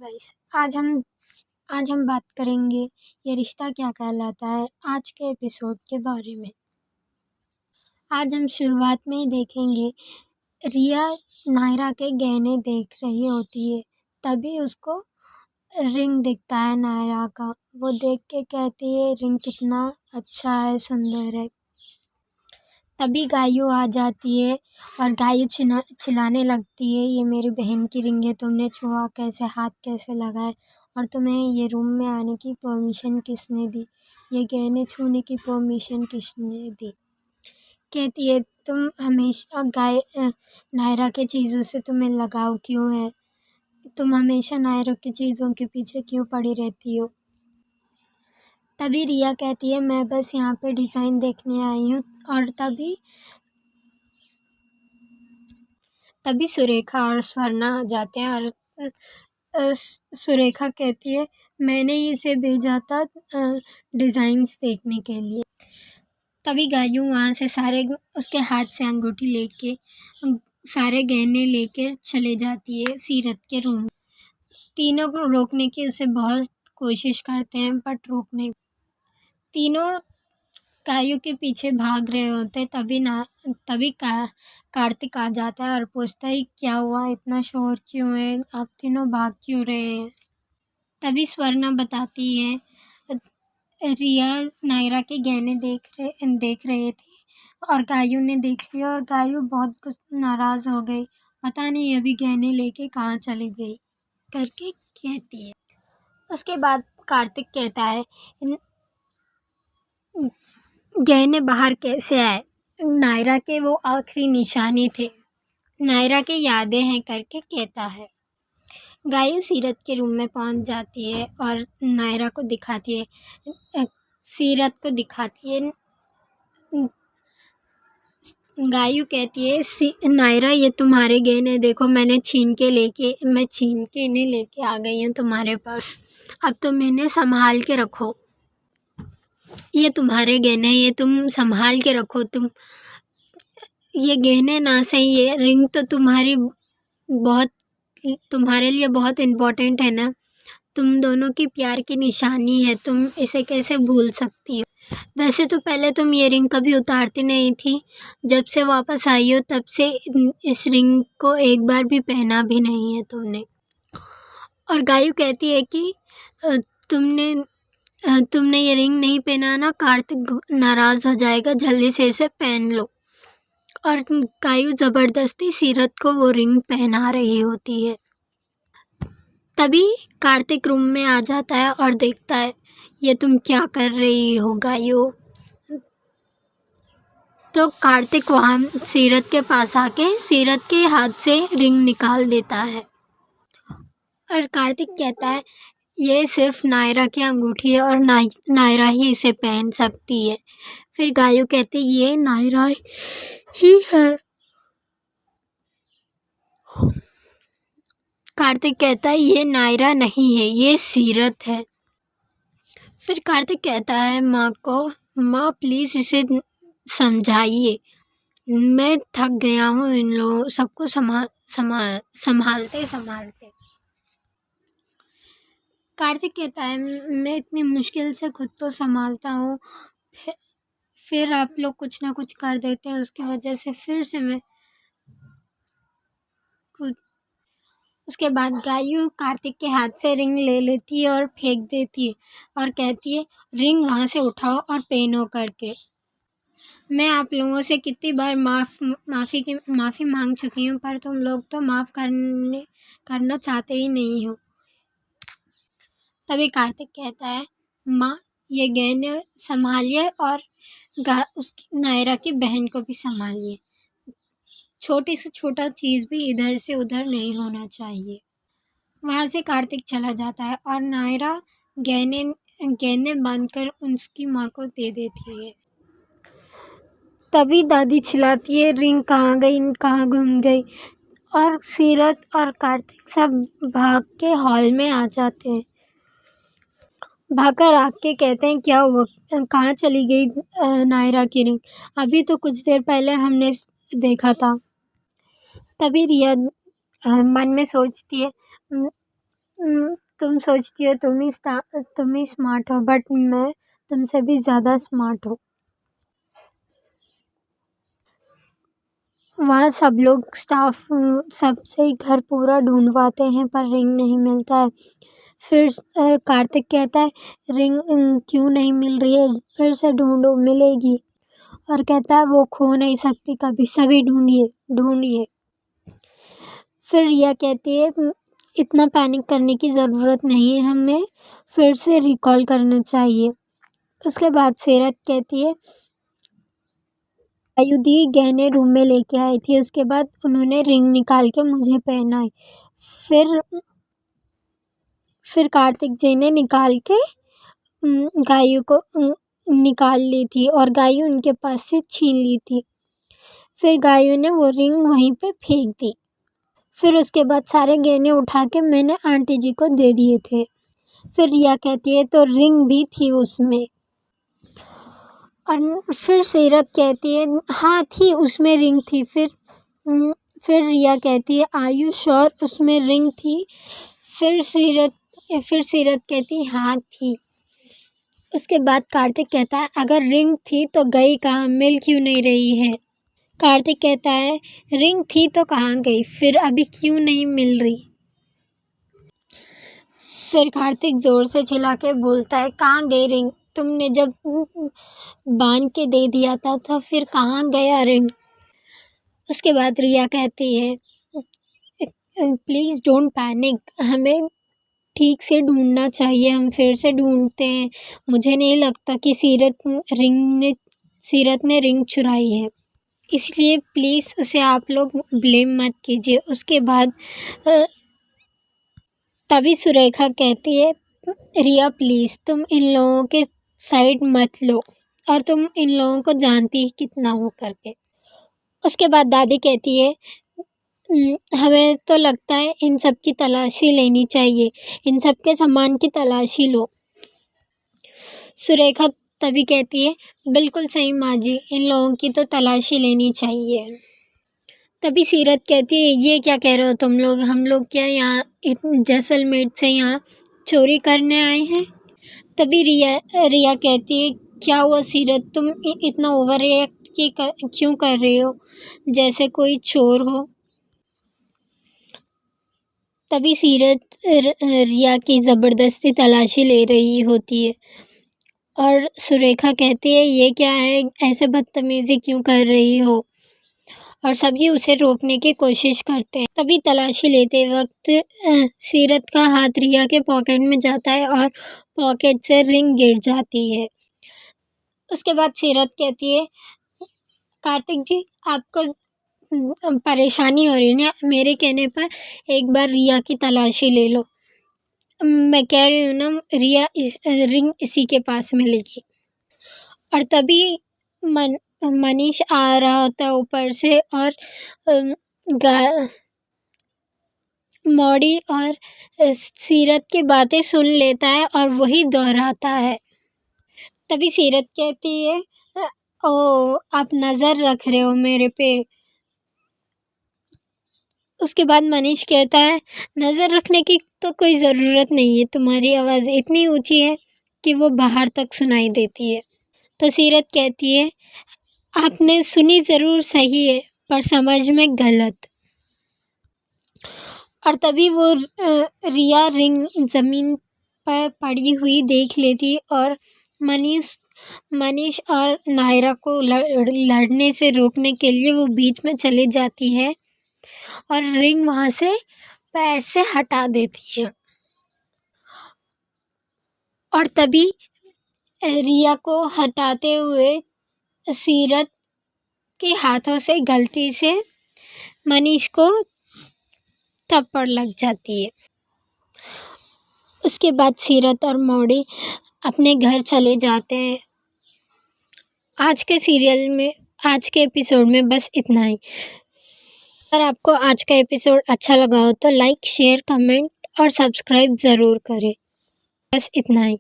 Guys आज हम बात करेंगे ये रिश्ता क्या कहलाता है आज के एपिसोड के बारे में। आज हम शुरुआत में ही देखेंगे रिया नायरा के गहने देख रही होती है, तभी उसको रिंग दिखता है नायरा का। वो देख के कहती है रिंग कितना अच्छा है, सुंदर है। तभी गायू आ जाती है और गायू चिल्लाने लगती है, ये मेरी बहन की रिंग है, तुमने छुआ कैसे, हाथ कैसे लगाए, और तुम्हें ये रूम में आने की परमिशन किसने दी, ये गहने छूने की परमिशन किसने दी। कहती है तुम हमेशा नायरा के चीज़ों से तुम्हें लगाव क्यों है, तुम हमेशा नायरा की चीज़ों के पीछे क्यों पड़ी रहती हो। तभी रिया कहती है मैं बस यहाँ पे डिज़ाइन देखने आई हूँ। और तभी सुरेखा और स्वर्णा आ जाते हैं और सुरेखा कहती है मैंने इसे भेजा था डिज़ाइंस देखने के लिए। तभी गायू वहाँ से सारे उसके हाथ से अंगूठी लेके सारे गहने लेकर चले जाती है सीरत के रूम। तीनों को रोकने की उसे बहुत कोशिश करते हैं बट रोकने तीनों गायों के पीछे भाग रहे होते। तभी कार्तिक आ जाता है और पूछता है क्या हुआ, इतना शोर क्यों है, आप तीनों भाग क्यों रहे हैं। तभी स्वर्णा बताती है रिया नायरा के गहने देख रहे थे और गायू ने देख लिया और गायू बहुत कुछ नाराज़ हो गई, पता नहीं अभी गहने लेके कहाँ चली गई करके कहती है। उसके बाद कार्तिक कहता है गहने बाहर कैसे आए, नायरा के वो आखिरी निशानी थे, नायरा के यादें हैं करके कहता है। गायू सीरत के रूम में पहुंच जाती है और नायरा को दिखाती है, सीरत को दिखाती है। गायू कहती है नायरा ये तुम्हारे गहने देखो, मैं छीन के इन्हें लेके आ गई हूँ तुम्हारे पास, अब तुम इन्हें संभाल के रखो, ये तुम्हारे गहने, ये तुम संभाल के रखो। तुम ये गहने ना सही, ये रिंग तो तुम्हारे लिए बहुत इम्पोर्टेंट है ना, तुम दोनों की प्यार की निशानी है, तुम इसे कैसे भूल सकती हो। वैसे तो पहले तुम ये रिंग कभी उतारती नहीं थी, जब से वापस आई हो तब से इस रिंग को एक बार भी पहना भी नहीं है तुमने। और गायू कहती है कि तुमने ये रिंग नहीं पहना ना, कार्तिक नाराज़ हो जाएगा, जल्दी से इसे पहन लो। और गायू ज़बरदस्ती सीरत को वो रिंग पहना रही होती है। तभी कार्तिक रूम में आ जाता है और देखता है ये तुम क्या कर रही हो गायू। तो कार्तिक वहाँ सीरत के पास आके सीरत के हाथ से रिंग निकाल देता है और कार्तिक कहता है ये सिर्फ नायरा की अंगूठी है और नायरा ही इसे पहन सकती है। फिर गायू कहती ये नायरा ही है। कार्तिक कहता है ये नायरा नहीं है, ये सीरत है। फिर कार्तिक कहता है माँ को, माँ प्लीज़ इसे समझाइए, मैं थक गया हूँ इन लोगों सबको संभालते। कार्तिक कहता है मैं इतनी मुश्किल से खुद तो संभालता हूँ, फिर आप लोग कुछ ना कुछ कर देते हैं, उसकी वजह से फिर से मैं कुछ। उसके बाद गायू कार्तिक के हाथ से रिंग ले लेती है और फेंक देती है और कहती है रिंग वहाँ से उठाओ और पहनो करके। मैं आप लोगों से कितनी बार माफ़ी मांग चुकी हूँ, पर तुम लोग तो माफ़ करना चाहते ही नहीं हो। तभी कार्तिक कहता है माँ ये गहने संभालिए और उसकी नायरा की बहन को भी संभालिए, छोटी से छोटा चीज़ भी इधर से उधर नहीं होना चाहिए। वहाँ से कार्तिक चला जाता है और नायरा गहने बांधकर उसकी माँ को दे देती है। तभी दादी चिल्लाती है रिंग कहाँ गई, कहाँ गुम गई, और सीरत और कार्तिक सब भाग के हॉल में आ जाते हैं। भागकर आके कहते हैं क्या हुआ, कहाँ चली गई नायरा की रिंग, अभी तो कुछ देर पहले हमने देखा था। तभी रिया मन में सोचती है तुम सोचती हो तुम ही स्मार्ट हो, बट मैं तुमसे भी ज़्यादा स्मार्ट हूँ। वहाँ सब लोग स्टाफ सबसे घर पूरा ढूंढवाते हैं पर रिंग नहीं मिलता है। फिर कार्तिक कहता है रिंग क्यों नहीं मिल रही है, फिर से ढूंढो मिलेगी। और कहता है वो खो नहीं सकती कभी, सभी ढूंढिए ढूंढिए। फिर रिया कहती है इतना पैनिक करने की ज़रूरत नहीं है, हमें फिर से रिकॉल करना चाहिए। उसके बाद सीरत कहती है आयुधि गहने रूम में लेके आई थी, उसके बाद उन्होंने रिंग निकाल के मुझे पहनाई। फिर फिर कार्तिक जी ने निकाल के गायु को निकाल ली थी और गायु उनके पास से छीन ली थी। फिर गायु ने वो रिंग वहीं पे फेंक दी। फिर उसके बाद सारे गहने उठा के मैंने आंटी जी को दे दिए थे। फिर रिया कहती है तो रिंग भी थी उसमें। और फिर सीरत कहती है हाँ थी, उसमें रिंग थी। फिर रिया कहती है आर यू श्योर उसमें रिंग थी? फिर सीरत कहती हाँ थी। उसके बाद कार्तिक कहता है अगर रिंग थी तो गई कहाँ, मिल क्यों नहीं रही है? कार्तिक कहता है रिंग थी तो कहाँ गई, फिर अभी क्यों नहीं मिल रही? फिर कार्तिक ज़ोर से चिल्ला के बोलता है कहाँ गई रिंग? तुमने जब बांध के दे दिया था तो फिर कहाँ गया रिंग? उसके बाद रिया कहती है प्लीज़ डोंट पैनिक, हमें ठीक से ढूंढना चाहिए, हम फिर से ढूंढते हैं। मुझे नहीं लगता कि सीरत ने रिंग चुराई है, इसलिए प्लीज़ उसे आप लोग ब्लेम मत कीजिए। उसके बाद तभी सुरेखा कहती है रिया प्लीज़ तुम इन लोगों के साइड मत लो, और तुम इन लोगों को जानती ही कितना हो करके। उसके बाद दादी कहती है हमें तो लगता है इन सब की तलाशी लेनी चाहिए, इन सब के सामान की तलाशी लो। सुरेखा तभी कहती है बिल्कुल सही माँ जी, इन लोगों की तो तलाशी लेनी चाहिए। तभी सीरत कहती है ये क्या कह रहे हो तुम लोग, हम लोग क्या यहाँ जैसलमेर से यहाँ चोरी करने आए हैं? तभी रिया कहती है क्या हुआ सीरत, तुम इतना ओवर रिएक्ट क्यों कर रहे हो, जैसे कोई चोर हो? तभी सीरत रिया की ज़बरदस्ती तलाशी ले रही होती है और सुरेखा कहती है ये क्या है, ऐसे बदतमीज़ी क्यों कर रही हो? और सभी उसे रोकने की कोशिश करते हैं। तभी तलाशी लेते वक्त सीरत का हाथ रिया के पॉकेट में जाता है और पॉकेट से रिंग गिर जाती है। उसके बाद सीरत कहती है कार्तिक जी आपको परेशानी हो रही है ना, मेरे कहने पर एक बार रिया की तलाशी ले लो। मैं कह रही हूँ ना रिया रिंग इसी के पास मिलेगी। और तभी मनीष आ रहा होता है ऊपर से और मौड़ी और सीरत की बातें सुन लेता है और वही दोहराता है। तभी सीरत कहती है ओ आप नज़र रख रहे हो मेरे पे? उसके बाद मनीष कहता है नज़र रखने की तो कोई ज़रूरत नहीं है, तुम्हारी आवाज़ इतनी ऊंची है कि वो बाहर तक सुनाई देती है। तो सीरत कहती है आपने सुनी ज़रूर सही है पर समझ में गलत। और तभी वो रिया रिंग ज़मीन पर पड़ी हुई देख लेती और मनीष और नायरा को लड़ने से रोकने के लिए वो बीच में चली जाती है और रिंग वहाँ से पैर से हटा देती है। और तभी रिया को हटाते हुए सीरत के हाथों से गलती से मनीष को थप्पड़ लग जाती है। उसके बाद सीरत और मौड़ी अपने घर चले जाते हैं। आज के एपिसोड में बस इतना ही। अगर आपको आज का एपिसोड अच्छा लगा हो तो लाइक शेयर कमेंट और सब्सक्राइब ज़रूर करें। बस इतना ही।